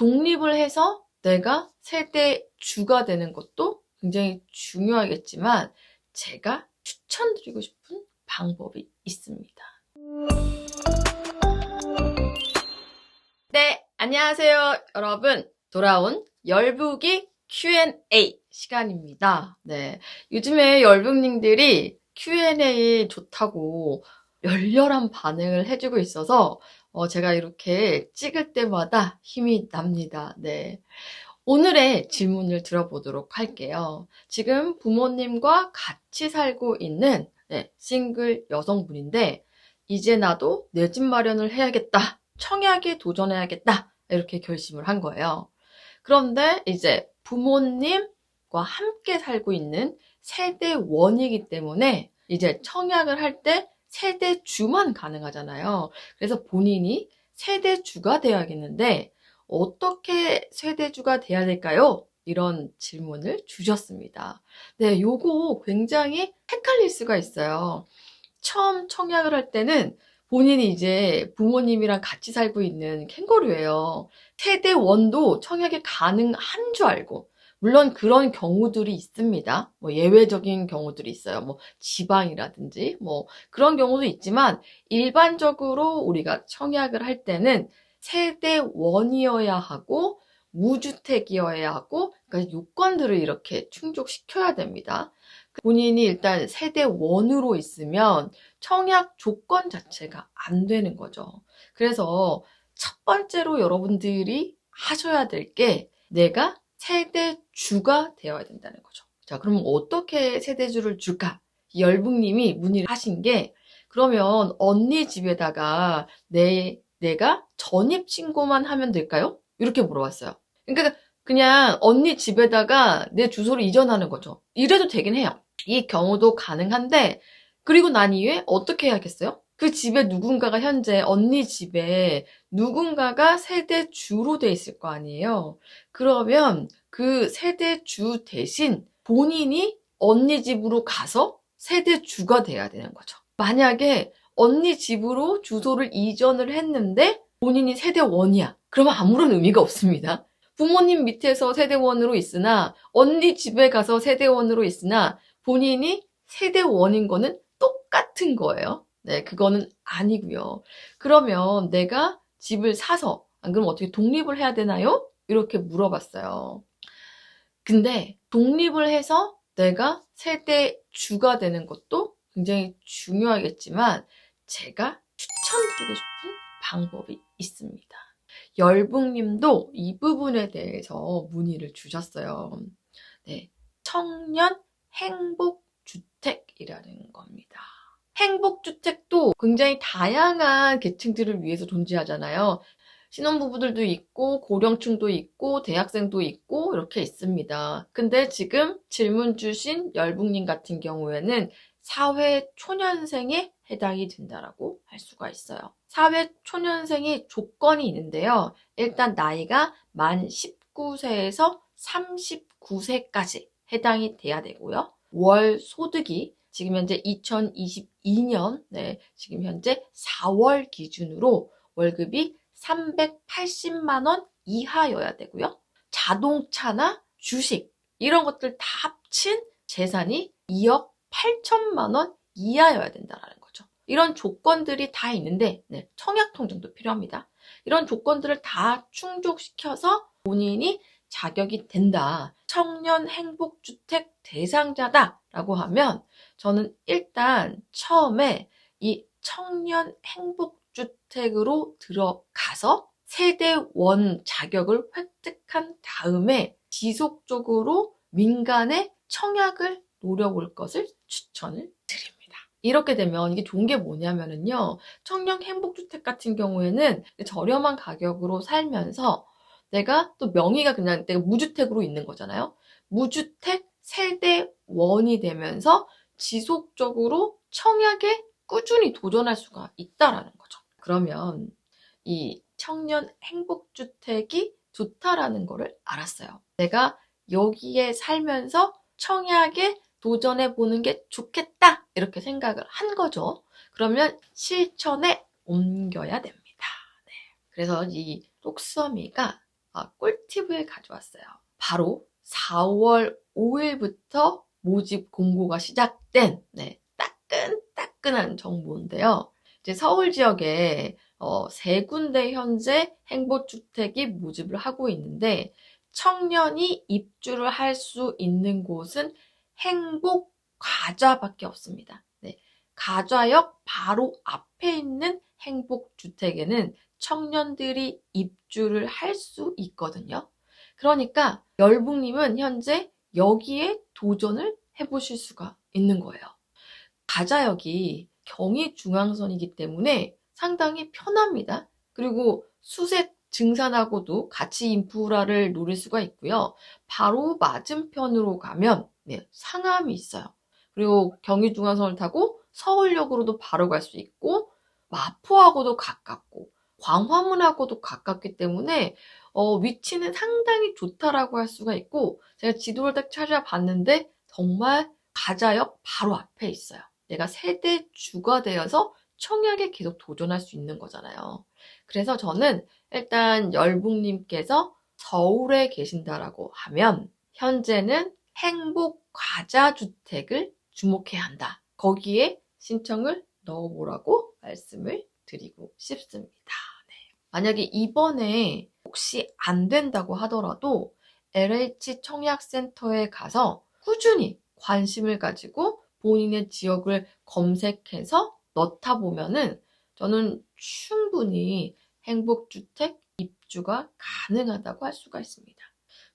독립을 해서 내가 세대주가 되는 것도 굉장히 중요하겠지만 제가 추천드리고 싶은 방법이 있습니다. 네, 안녕하세요, 여러분. 돌아온 열북이 Q&A 시간입니다. 네, 요즘에 열북님들이 Q&A 좋다고 열렬한 반응을 해주고 있어서 제가 이렇게 찍을 때마다 힘이 납니다. 네. 오늘의 질문을 들어보도록 할게요. 지금 부모님과 같이 살고 있는 싱글 여성분인데 이제 나도 내 집 마련을 해야겠다. 청약에 도전해야겠다. 이렇게 결심을 한 거예요. 그런데 이제 부모님과 함께 살고 있는 세대원이기 때문에 이제 청약을 할 때 세대주만 가능하잖아요. 그래서 본인이 세대주가 되어야겠는데 어떻게 세대주가 돼야 될까요? 이런 질문을 주셨습니다. 네, 요거 굉장히 헷갈릴 수가 있어요. 처음 청약을 할 때는 본인이 이제 부모님이랑 같이 살고 있는 캥거루예요. 세대원도 청약이 가능한 줄 알고. 물론 그런 경우들이 있습니다. 뭐 예외적인 경우들이 있어요. 뭐 지방이라든지 뭐 그런 경우도 있지만 일반적으로 우리가 청약을 할 때는 세대원이어야 하고 무주택이어야 하고 그러니까 요건들을 이렇게 충족시켜야 됩니다. 본인이 일단 세대원으로 있으면 청약 조건 자체가 안 되는 거죠. 그래서 첫 번째로 여러분들이 하셔야 될 게 내가 세대주가 되어야 된다는 거죠. 자, 그럼 어떻게 세대주를 줄까? 열북님이 문의를 하신 게 그러면 언니 집에다가 내가 전입신고만 하면 될까요? 이렇게 물어봤어요. 그러니까 그냥 언니 집에다가 내 주소를 이전하는 거죠. 이래도 되긴 해요. 이 경우도 가능한데 그리고 난 이후에 어떻게 해야겠어요? 그 집에 누군가가 현재 언니 집에 누군가가 세대주로 돼 있을 거 아니에요. 그러면 그 세대주 대신 본인이 언니 집으로 가서 세대주가 돼야 되는 거죠. 만약에 언니 집으로 주소를 이전을 했는데 본인이 세대원이야. 그러면 아무런 의미가 없습니다. 부모님 밑에서 세대원으로 있으나 언니 집에 가서 세대원으로 있으나 본인이 세대원인 거는 똑같은 거예요. 네, 그거는 아니고요. 그러면 내가 집을 사서 안 그러면 어떻게 독립을 해야 되나요? 이렇게 물어봤어요. 근데 독립을 해서 내가 세대주가 되는 것도 굉장히 중요하겠지만 제가 추천드리고 싶은 방법이 있습니다. 열북님도 이 부분에 대해서 문의를 주셨어요. 네, 청년 행복주택이라는 겁니다. 행복주택도 굉장히 다양한 계층들을 위해서 존재하잖아요. 신혼부부들도 있고 고령층도 있고 대학생도 있고 이렇게 있습니다. 근데 지금 질문 주신 열북님 같은 경우에는 사회초년생에 해당이 된다라고 할 수가 있어요. 사회초년생이 조건이 있는데요. 일단 나이가 만 19세에서 39세까지 해당이 돼야 되고요. 월 소득이 지금 현재 2022년 지금 현재 4월 기준으로 월급이 380만 원 이하여야 되고요. 자동차나 주식 이런 것들 다 합친 재산이 2억 8천만 원 이하여야 된다는 거죠. 이런 조건들이 다 있는데 청약통장도 필요합니다. 이런 조건들을 다 충족시켜서 본인이 자격이 된다. 청년 행복주택 대상자다라고 하면 저는 일단 처음에 이 청년 행복주택으로 들어가서 세대원 자격을 획득한 다음에 지속적으로 민간에 청약을 노려볼 것을 추천을 드립니다. 이렇게 되면 이게 좋은 게 뭐냐면요. 청년 행복주택 같은 경우에는 저렴한 가격으로 살면서 내가 또 명의가 그냥 내가 무주택으로 있는 거잖아요. 무주택 세대원이 되면서 지속적으로 청약에 꾸준히 도전할 수가 있다라는 거죠. 그러면 이 청년 행복주택이 좋다라는 거를 알았어요. 내가 여기에 살면서 청약에 도전해보는 게 좋겠다 이렇게 생각을 한 거죠. 그러면 실천에 옮겨야 됩니다. 그래서 이 똑서미가 꿀팁을 가져왔어요. 바로 4월 5일부터 모집 공고가 시작된 따끈따끈한 정보인데요. 이제 서울 지역에 3군데 현재 행복주택이 모집을 하고 있는데 청년이 입주를 할 수 있는 곳은 행복가좌밖에 없습니다. 네, 가좌역 바로 앞에 있는 행복주택에는 청년들이 입주를 할 수 있거든요. 그러니까 열북님은 현재 여기에 도전을 해보실 수가 있는 거예요. 가자역이 경의중앙선이기 때문에 상당히 편합니다. 그리고 수색 증산하고도 같이 인프라를 누릴 수가 있고요. 바로 맞은편으로 가면 상암이 있어요. 그리고 경의중앙선을 타고 서울역으로도 바로 갈 수 있고 마포하고도 가깝고 광화문하고도 가깝기 때문에 위치는 상당히 좋다라고 할 수가 있고 제가 지도를 딱 찾아봤는데 정말 가자역 바로 앞에 있어요. 내가 세대주가 되어서 청약에 계속 도전할 수 있는 거잖아요. 그래서 저는 일단 열북님께서 서울에 계신다라고 하면 현재는 행복과자주택을 주목해야 한다. 거기에 신청을 넣어보라고 말씀을 드리고 싶습니다. 네. 만약에 이번에 혹시 안 된다고 하더라도 LH 청약센터에 가서 꾸준히 관심을 가지고 본인의 지역을 검색해서 넣다 보면은 저는 충분히 행복주택 입주가 가능하다고 할 수가 있습니다.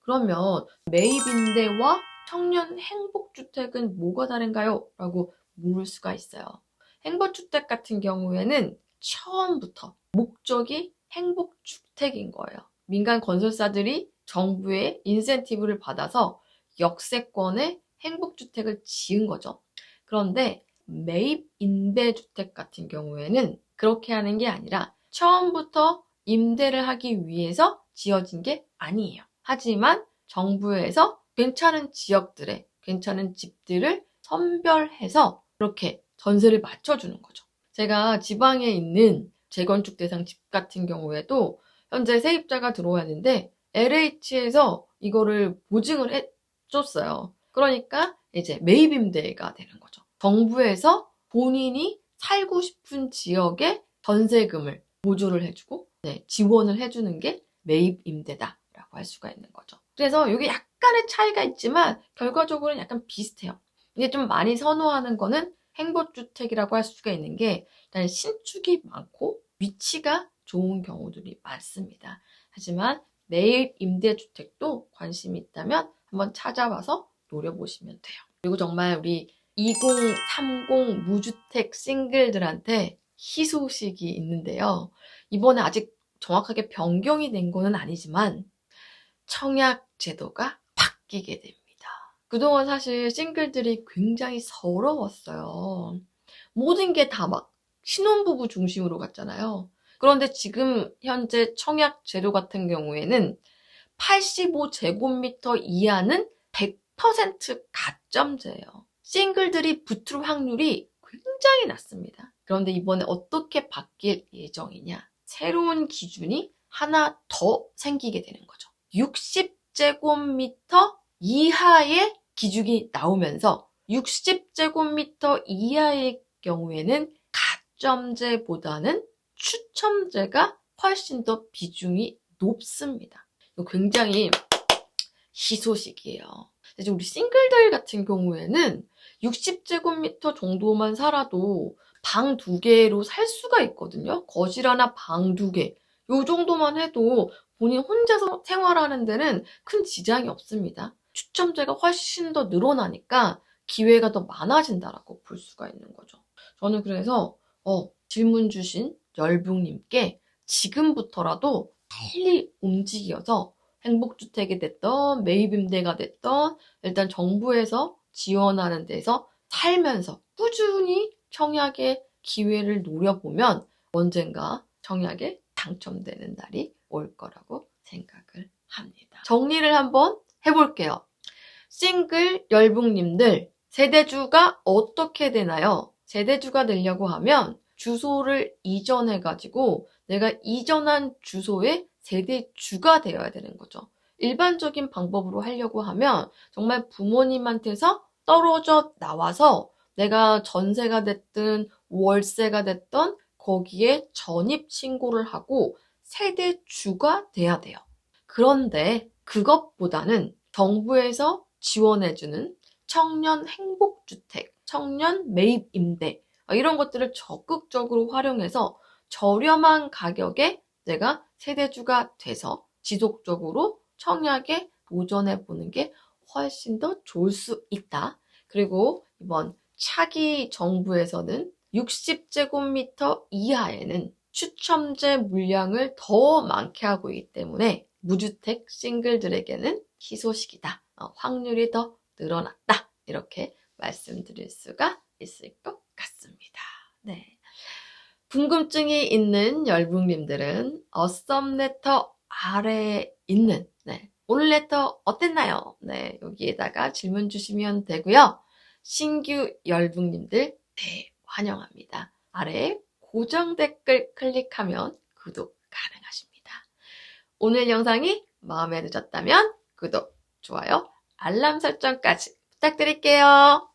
그러면 매입임대와 청년 행복주택은 뭐가 다른가요? 라고 물을 수가 있어요. 행복주택 같은 경우에는 처음부터 목적이 행복주택인 거예요. 민간 건설사들이 정부의 인센티브를 받아서 역세권에 행복주택을 지은 거죠. 그런데 매입 임대주택 같은 경우에는 그렇게 하는 게 아니라 처음부터 임대를 하기 위해서 지어진 게 아니에요. 하지만 정부에서 괜찮은 지역들에 괜찮은 집들을 선별해서 그렇게 전세를 맞춰주는 거죠. 제가 지방에 있는 재건축 대상 집 같은 경우에도 현재 세입자가 들어왔는데 LH에서 이거를 보증을 해줬어요. 그러니까 이제 매입임대가 되는 거죠. 정부에서 본인이 살고 싶은 지역에 전세금을 보조를 해주고 지원을 해주는 게 매입임대다라고 할 수가 있는 거죠. 그래서 이게 약간의 차이가 있지만 결과적으로는 약간 비슷해요. 이게 좀 많이 선호하는 거는 행복주택이라고 할 수가 있는 게 일단 신축이 많고 위치가 좋은 경우들이 많습니다. 하지만 매입임대주택도 관심이 있다면 한번 찾아와서 노려보시면 돼요. 그리고 정말 우리 2030 무주택 싱글들한테 희소식이 있는데요. 이번에 아직 정확하게 변경이 된 거는 아니지만 청약 제도가 바뀌게 됩니다. 그동안 사실 싱글들이 굉장히 서러웠어요. 모든 게 다 막 신혼부부 중심으로 갔잖아요. 그런데 지금 현재 청약 제도 같은 경우에는 85제곱미터 이하는 100% 가점제예요. 싱글들이 붙을 확률이 굉장히 낮습니다. 그런데 이번에 어떻게 바뀔 예정이냐? 새로운 기준이 하나 더 생기게 되는 거죠. 60제곱미터 이하의 기준이 나오면서 60제곱미터 이하의 경우에는 가점제보다는 추첨제가 훨씬 더 비중이 높습니다. 이거 굉장히 희소식이에요. 이제 우리 싱글들 같은 경우에는 60제곱미터 정도만 살아도 방 2개로 살 수가 있거든요. 거실 하나, 방 2개. 요 정도만 해도 본인 혼자서 생활하는 데는 큰 지장이 없습니다. 추첨제가 훨씬 더 늘어나니까 기회가 더 많아진다라고 볼 수가 있는 거죠. 저는 그래서 질문 주신 열북님께 지금부터라도 빨리 움직여서 행복주택이 됐던 매입임대가 됐던 일단 정부에서 지원하는 데서 살면서 꾸준히 청약의 기회를 노려보면 언젠가 청약에 당첨되는 날이 올 거라고 생각을 합니다. 정리를 한번 해볼게요. 싱글 열북님들 세대주가 어떻게 되나요? 세대주가 되려고 하면 주소를 이전해가지고 내가 이전한 주소에 세대주가 되어야 되는 거죠. 일반적인 방법으로 하려고 하면 정말 부모님한테서 떨어져 나와서 내가 전세가 됐든 월세가 됐든 거기에 전입 신고를 하고 세대주가 돼야 돼요. 그런데 그것보다는 정부에서 지원해주는 청년 행복주택, 청년 매입 임대 이런 것들을 적극적으로 활용해서 저렴한 가격에 내가 세대주가 돼서 지속적으로 청약에 도전해보는 게 훨씬 더 좋을 수 있다. 그리고 이번 차기 정부에서는 60제곱미터 이하에는 추첨제 물량을 더 많게 하고 있기 때문에 무주택 싱글들에게는 희소식이다. 확률이 더 늘어났다. 이렇게 말씀드릴 수가 있을 것 같습니다. 네. 궁금증이 있는 열북님들은 어썸레터 아래에 있는 오늘 레터 어땠나요? 네, 여기에다가 질문 주시면 되고요. 신규 열북님들 환영합니다. 아래에 고정 댓글 클릭하면 구독 가능하십니다. 오늘 영상이 마음에 드셨다면 구독, 좋아요, 알람 설정까지 부탁드릴게요.